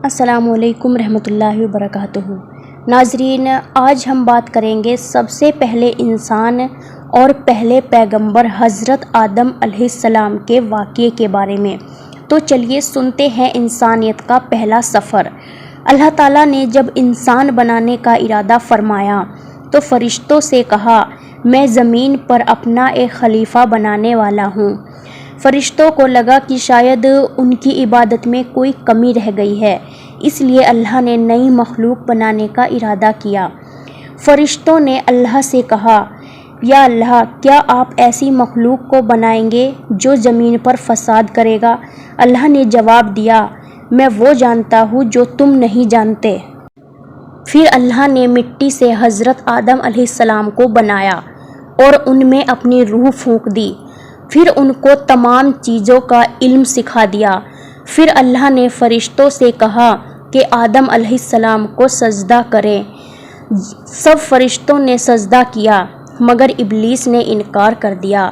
السلام علیکم رحمۃ اللہ وبرکاتہ۔ ناظرین، آج ہم بات کریں گے سب سے پہلے انسان اور پہلے پیغمبر حضرت آدم علیہ السلام کے واقعے کے بارے میں۔ تو چلیے سنتے ہیں انسانیت کا پہلا سفر۔ اللہ تعالیٰ نے جب انسان بنانے کا ارادہ فرمایا تو فرشتوں سے کہا، میں زمین پر اپنا ایک خلیفہ بنانے والا ہوں۔ فرشتوں کو لگا کہ شاید ان کی عبادت میں کوئی کمی رہ گئی ہے، اس لیے اللہ نے نئی مخلوق بنانے کا ارادہ کیا۔ فرشتوں نے اللہ سے کہا، یا اللہ، کیا آپ ایسی مخلوق کو بنائیں گے جو زمین پر فساد کرے گا؟ اللہ نے جواب دیا، میں وہ جانتا ہوں جو تم نہیں جانتے۔ پھر اللہ نے مٹی سے حضرت آدم علیہ السلام کو بنایا اور ان میں اپنی روح پھونک دی۔ پھر ان کو تمام چیزوں کا علم سکھا دیا۔ پھر اللہ نے فرشتوں سے کہا کہ آدم علیہ السلام کو سجدہ کریں۔ سب فرشتوں نے سجدہ کیا مگر ابلیس نے انکار کر دیا۔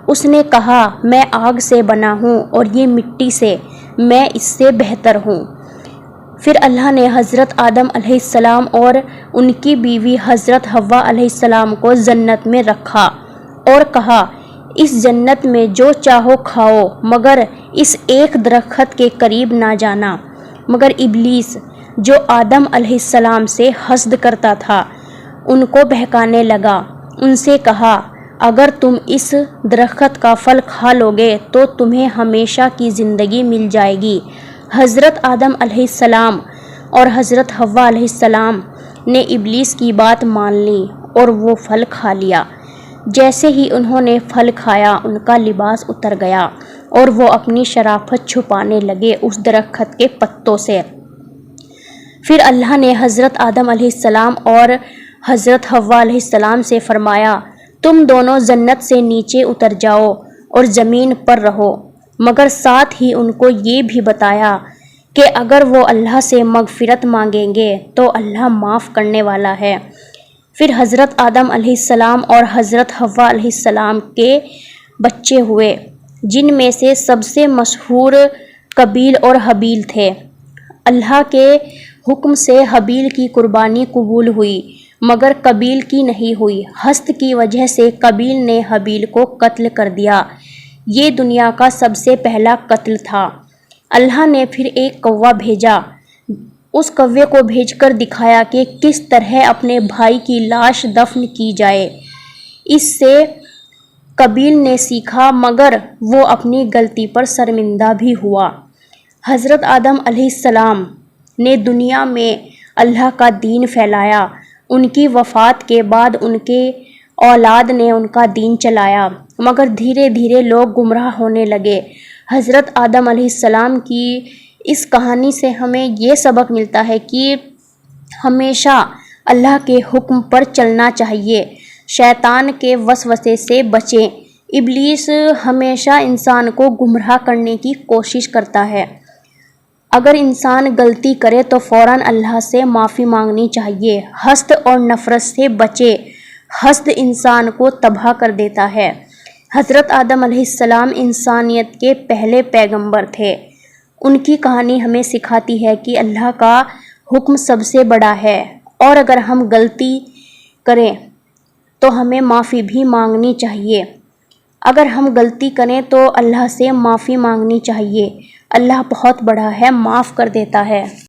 اس نے کہا، میں آگ سے بنا ہوں اور یہ مٹی سے، میں اس سے بہتر ہوں۔ پھر اللہ نے حضرت آدم علیہ السلام اور ان کی بیوی حضرت حوا علیہ السلام کو جنت میں رکھا اور کہا، اس جنت میں جو چاہو کھاؤ مگر اس ایک درخت کے قریب نہ جانا۔ مگر ابلیس، جو آدم علیہ السلام سے حسد کرتا تھا، ان کو بہکانے لگا۔ ان سے کہا، اگر تم اس درخت کا پھل کھا لوگے تو تمہیں ہمیشہ کی زندگی مل جائے گی۔ حضرت آدم علیہ السلام اور حضرت حوا علیہ السلام نے ابلیس کی بات مان لی اور وہ پھل کھا لیا۔ جیسے ہی انہوں نے پھل کھایا ان کا لباس اتر گیا اور وہ اپنی شرافت چھپانے لگے اس درخت کے پتوں سے۔ پھر اللہ نے حضرت آدم علیہ السلام اور حضرت حوا علیہ السلام سے فرمایا، تم دونوں جنت سے نیچے اتر جاؤ اور زمین پر رہو، مگر ساتھ ہی ان کو یہ بھی بتایا کہ اگر وہ اللہ سے مغفرت مانگیں گے تو اللہ معاف کرنے والا ہے۔ پھر حضرت آدم علیہ السلام اور حضرت حوا علیہ السلام کے بچے ہوئے، جن میں سے سب سے مشہور قابیل اور حابیل تھے۔ اللہ کے حکم سے حابیل کی قربانی قبول ہوئی مگر قابیل کی نہیں ہوئی۔ حسد کی وجہ سے قابیل نے حابیل کو قتل کر دیا۔ یہ دنیا کا سب سے پہلا قتل تھا۔ اللہ نے پھر ایک کوا بھیجا۔ اس کوے کو بھیج کر دکھایا کہ کس طرح اپنے بھائی کی لاش دفن کی جائے۔ اس سے قابیل نے سیکھا مگر وہ اپنی غلطی پر شرمندہ بھی ہوا۔ حضرت آدم علیہ السلام نے دنیا میں اللہ کا دین پھیلایا۔ ان کی وفات کے بعد ان کے اولاد نے ان کا دین چلایا مگر دھیرے دھیرے لوگ گمراہ ہونے لگے۔ حضرت آدم علیہ السلام کی اس کہانی سے ہمیں یہ سبق ملتا ہے کہ ہمیشہ اللہ کے حکم پر چلنا چاہیے، شیطان کے وسوسے سے بچیں۔ ابلیس ہمیشہ انسان کو گمراہ کرنے کی کوشش کرتا ہے۔ اگر انسان غلطی کرے تو فوراً اللہ سے معافی مانگنی چاہیے۔ حسد اور نفرت سے بچے، حسد انسان کو تباہ کر دیتا ہے۔ حضرت آدم علیہ السلام انسانیت کے پہلے پیغمبر تھے۔ ان کی کہانی ہمیں سکھاتی ہے کہ اللہ کا حکم سب سے بڑا ہے اور اگر ہم غلطی کریں تو ہمیں معافی بھی مانگنی چاہیے۔ اگر ہم غلطی کریں تو اللہ سے معافی مانگنی چاہیے۔ اللہ بہت بڑا ہے، معاف کر دیتا ہے۔